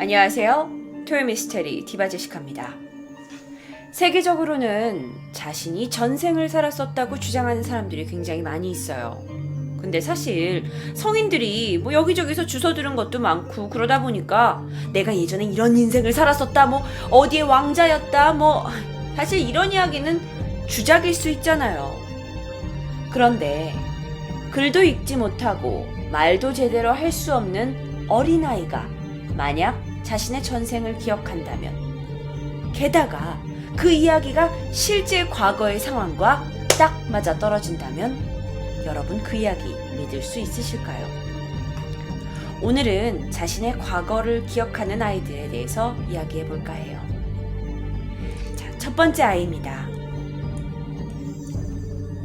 안녕하세요. 토요미스테리 디바제시카입니다. 세계적으로는 자신이 전생을 살았었다고 주장하는 사람들이 굉장히 많이 있어요. 근데 사실 성인들이 여기저기서 주워 들은 것도 많고 그러다 보니까 내가 예전에 이런 인생을 살았었다, 어디의 왕자였다, 사실 이런 이야기는 주작일 수 있잖아요. 그런데 글도 읽지 못하고 말도 제대로 할 수 없는 어린아이가 만약 자신의 전생을 기억한다면, 게다가 그 이야기가 실제 과거의 상황과 딱 맞아 떨어진다면 여러분 그 이야기 믿을 수 있으실까요? 오늘은 자신의 과거를 기억하는 아이들에 대해서 이야기해 볼까 해요. 자, 첫 번째 아이입니다.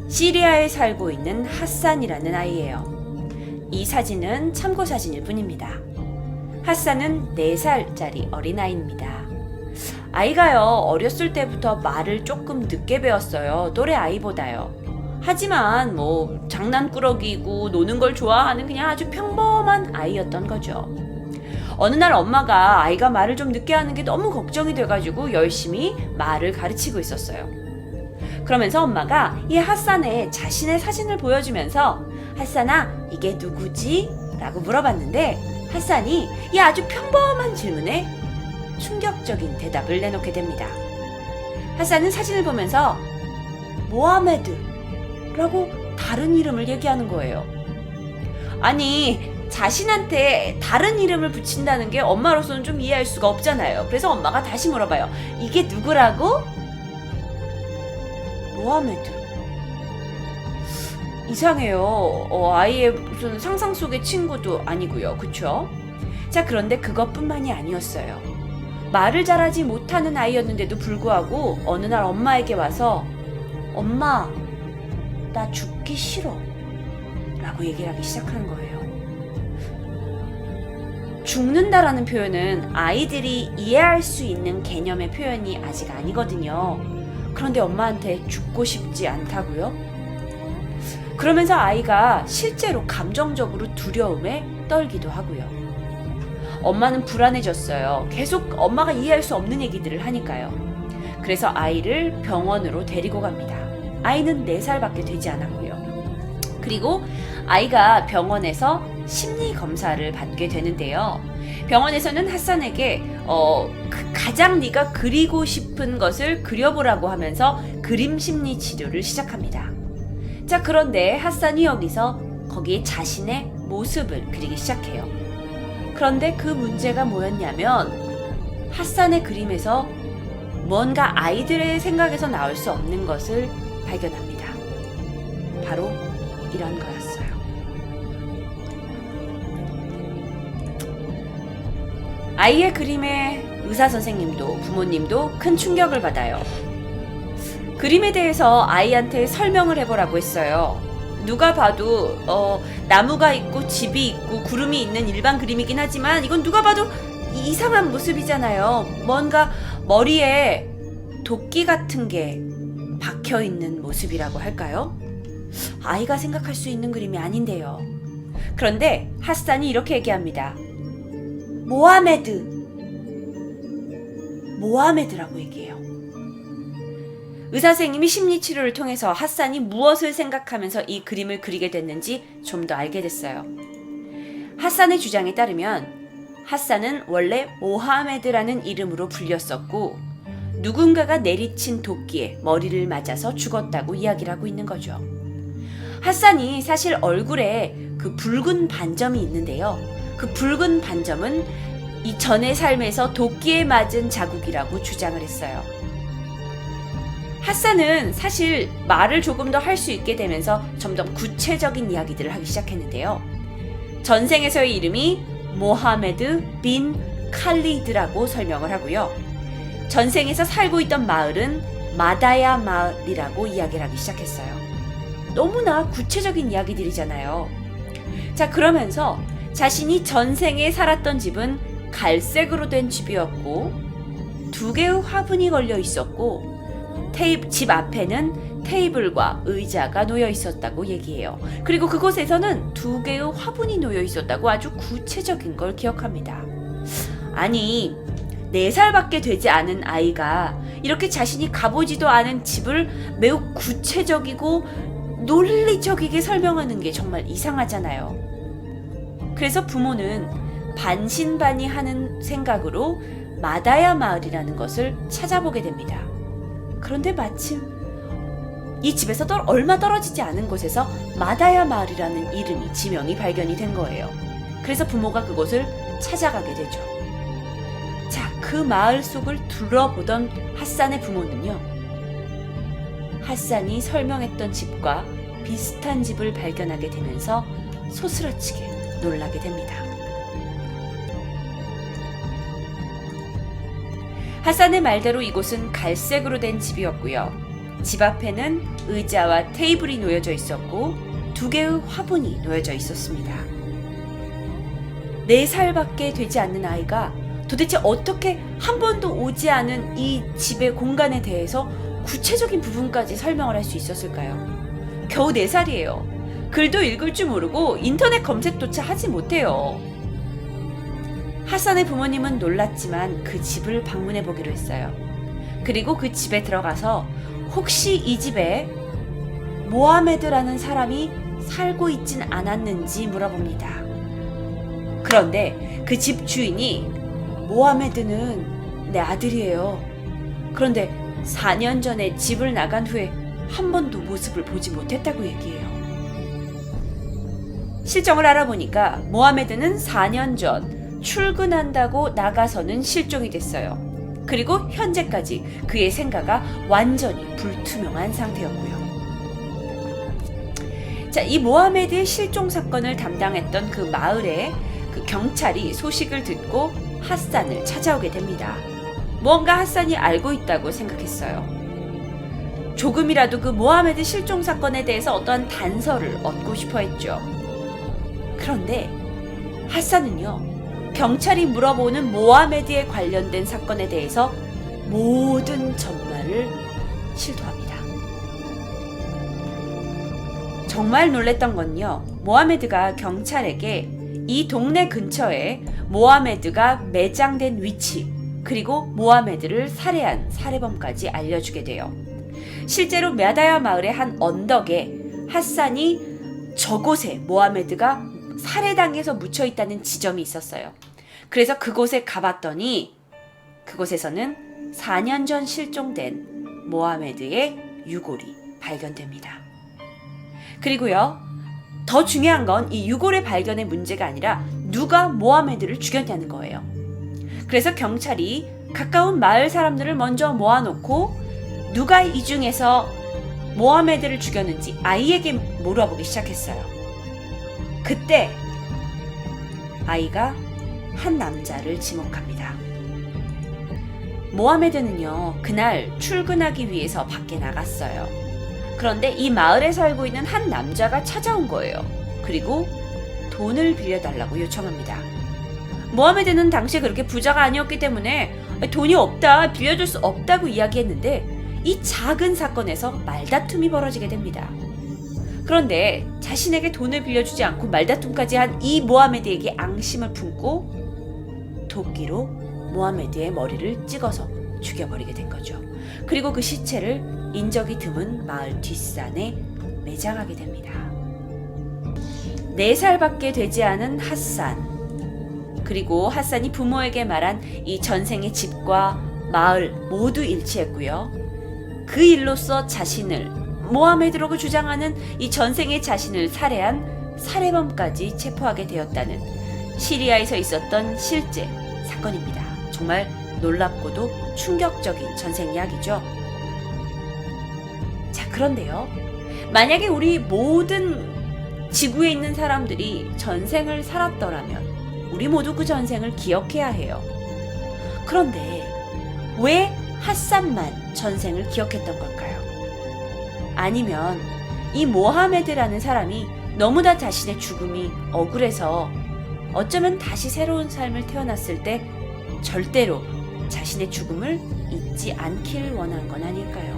시리아에 살고 있는 하산이라는 아이예요. 이 사진은 참고 사진일 뿐입니다. 하산은 4살짜리 어린아이입니다. 아이가요, 어렸을 때부터 말을 조금 늦게 배웠어요. 또래 아이보다요. 하지만 장난꾸러기이고 노는 걸 좋아하는 그냥 아주 평범한 아이였던 거죠. 어느 날 엄마가 아이가 말을 좀 늦게 하는 게 너무 걱정이 돼가지고 열심히 말을 가르치고 있었어요. 그러면서 엄마가 이 하산의 자신의 사진을 보여주면서 하산아, 이게 누구지? 라고 물어봤는데 하산이 이 아주 평범한 질문에 충격적인 대답을 내놓게 됩니다. 하산은 사진을 보면서 모하메드 라고 다른 이름을 얘기하는 거예요. 아니, 자신한테 다른 이름을 붙인다는 게 엄마로서는 좀 이해할 수가 없잖아요. 그래서 엄마가 다시 물어봐요. 이게 누구라고? 모하메드. 이상해요. 아이의 무슨 상상 속의 친구도 아니고요. 그쵸? 자, 그런데 그것뿐만이 아니었어요. 말을 잘하지 못하는 아이였는데도 불구하고 어느 날 엄마에게 와서 엄마, 나 죽기 싫어 라고 얘기를 하기 시작하는 거예요. 죽는다라는 표현은 아이들이 이해할 수 있는 개념의 표현이 아직 아니거든요. 그런데 엄마한테 죽고 싶지 않다고요? 그러면서 아이가 실제로 감정적으로 두려움에 떨기도 하고요. 엄마는 불안해졌어요. 계속 엄마가 이해할 수 없는 얘기들을 하니까요. 그래서 아이를 병원으로 데리고 갑니다. 아이는 4살밖에 되지 않았고요. 그리고 아이가 병원에서 심리 검사를 받게 되는데요. 병원에서는 하산에게 가장 네가 그리고 싶은 것을 그려보라고 하면서 그림 심리 치료를 시작합니다. 자, 그런데 하산이 여기서 거기에 자신의 모습을 그리기 시작해요. 그런데 그 문제가 뭐였냐면 하산의 그림에서 뭔가 아이들의 생각에서 나올 수 없는 것을 발견합니다. 바로 이런 거였어요. 아이의 그림에 의사 선생님도 부모님도 큰 충격을 받아요. 그림에 대해서 아이한테 설명을 해보라고 했어요. 누가 봐도 나무가 있고 집이 있고 구름이 있는 일반 그림이긴 하지만 이건 누가 봐도 이상한 모습이잖아요. 뭔가 머리에 도끼 같은 게 박혀있는 모습이라고 할까요? 아이가 생각할 수 있는 그림이 아닌데요. 그런데 하산이 이렇게 얘기합니다. 모하메드라고 얘기해요. 의사 선생님이 심리치료를 통해서 하산이 무엇을 생각하면서 이 그림을 그리게 됐는지 좀 더 알게 됐어요. 하산의 주장에 따르면 하산은 원래 모하메드라는 이름으로 불렸었고 누군가가 내리친 도끼에 머리를 맞아서 죽었다고 이야기를 하고 있는 거죠. 하산이 사실 얼굴에 그 붉은 반점이 있는데요. 그 붉은 반점은 이 전의 삶에서 도끼에 맞은 자국이라고 주장을 했어요. 하산은 사실 말을 조금 더 할 수 있게 되면서 점점 구체적인 이야기들을 하기 시작했는데요. 전생에서의 이름이 모하메드 빈 칼리드라고 설명을 하고요. 전생에서 살고 있던 마을은 마다야 마을이라고 이야기를 하기 시작했어요. 너무나 구체적인 이야기들이잖아요. 자, 그러면서 자신이 전생에 살았던 집은 갈색으로 된 집이었고 2개의 화분이 걸려 있었고 집 앞에는 테이블과 의자가 놓여 있었다고 얘기해요. 그리고 그곳에서는 2개의 화분이 놓여 있었다고 아주 구체적인 걸 기억합니다. 아니, 4살밖에 되지 않은 아이가 이렇게 자신이 가보지도 않은 집을 매우 구체적이고 논리적이게 설명하는 게 정말 이상하잖아요. 그래서 부모는 반신반의하는 생각으로 마다야 마을이라는 것을 찾아보게 됩니다. 그런데 마침 이 집에서 얼마 떨어지지 않은 곳에서 마다야 마을이라는 이름이 지명이 발견이 된 거예요. 그래서 부모가 그곳을 찾아가게 되죠. 자, 그 마을 속을 둘러보던 핫산의 부모는요, 핫산이 설명했던 집과 비슷한 집을 발견하게 되면서 소스라치게 놀라게 됩니다. 핫산의 말대로 이곳은 갈색으로 된 집이었고요. 집 앞에는 의자와 테이블이 놓여져 있었고 2개의 화분이 놓여져 있었습니다. 4살밖에 되지 않는 아이가 도대체 어떻게 한 번도 오지 않은 이 집의 공간에 대해서 구체적인 부분까지 설명을 할 수 있었을까요? 겨우 4살이에요. 글도 읽을 줄 모르고 인터넷 검색조차 하지 못해요. 핫산의 부모님은 놀랐지만 그 집을 방문해 보기로 했어요. 그리고 그 집에 들어가서 혹시 이 집에 모하메드라는 사람이 살고 있진 않았는지 물어봅니다. 그런데 그 집 주인이 모하메드는 내 아들이에요. 그런데 4년 전에 집을 나간 후에 한 번도 모습을 보지 못했다고 얘기해요. 실정을 알아보니까 모하메드는 4년 전 출근한다고 나가서는 실종이 됐어요. 그리고 현재까지 그의 생가가 완전히 불투명한 상태였고요. 자, 이 모하메드의 실종 사건을 담당했던 그 마을의 그 경찰이 소식을 듣고 핫산을 찾아오게 됩니다. 뭔가 핫산이 알고 있다고 생각했어요. 조금이라도 그 모하메드 실종 사건에 대해서 어떠한 단서를 얻고 싶어 했죠. 그런데 핫산은요, 경찰이 물어보는 모하메드에 관련된 사건에 대해서 모든 전말을 실토합니다. 정말 놀랬던 건요, 모하메드가 경찰에게 이 동네 근처에 모하메드가 매장된 위치, 그리고 모하메드를 살해한 살해범까지 알려주게 돼요. 실제로 마다야 마을의 한 언덕에 핫산이 저곳에 모하메드가 살해당해서 묻혀있다는 지점이 있었어요. 그래서 그곳에 가봤더니 그곳에서는 4년 전 실종된 모하메드의 유골이 발견됩니다. 그리고요, 더 중요한 건 이 유골의 발견의 문제가 아니라 누가 모하메드를 죽였냐는 거예요. 그래서 경찰이 가까운 마을 사람들을 먼저 모아놓고 누가 이 중에서 모하메드를 죽였는지 아이에게 물어보기 시작했어요. 그때 아이가 한 남자를 지목합니다. 모하메드는요, 그날 출근하기 위해서 밖에 나갔어요. 그런데 이 마을에 살고 있는 한 남자가 찾아온 거예요. 그리고 돈을 빌려달라고 요청합니다. 모하메드는 당시에 그렇게 부자가 아니었기 때문에 돈이 없다, 빌려줄 수 없다고 이야기했는데 이 작은 사건에서 말다툼이 벌어지게 됩니다. 그런데 자신에게 돈을 빌려주지 않고 말다툼까지 한 이 모하메드에게 앙심을 품고 도끼로 모하메드의 머리를 찍어서 죽여버리게 된 거죠. 그리고 그 시체를 인적이 드문 마을 뒷산에 매장하게 됩니다. 4살밖에 되지 않은 핫산, 그리고 핫산이 부모에게 말한 이 전생의 집과 마을 모두 일치했고요. 그 일로써 자신을 모하메드라고 주장하는 이 전생의 자신을 살해한 살해범까지 체포하게 되었다는 시리아에서 있었던 실제 사건입니다. 정말 놀랍고도 충격적인 전생 이야기죠. 자, 그런데요, 만약에 우리 모든 지구에 있는 사람들이 전생을 살았더라면 우리 모두 그 전생을 기억해야 해요. 그런데 왜 핫산만 전생을 기억했던 걸까요? 아니면 이 모하메드라는 사람이 너무나 자신의 죽음이 억울해서 어쩌면 다시 새로운 삶을 태어났을 때 절대로 자신의 죽음을 잊지 않길 원한 건 아닐까요?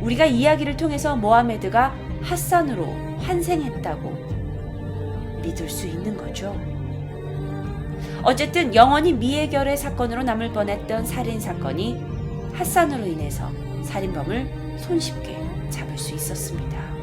우리가 이야기를 통해서 모하메드가 핫산으로 환생했다고 믿을 수 있는 거죠. 어쨌든 영원히 미해결의 사건으로 남을 뻔했던 살인 사건이 핫산으로 인해서 살인범을 손쉽게 잡을 수 있었습니다.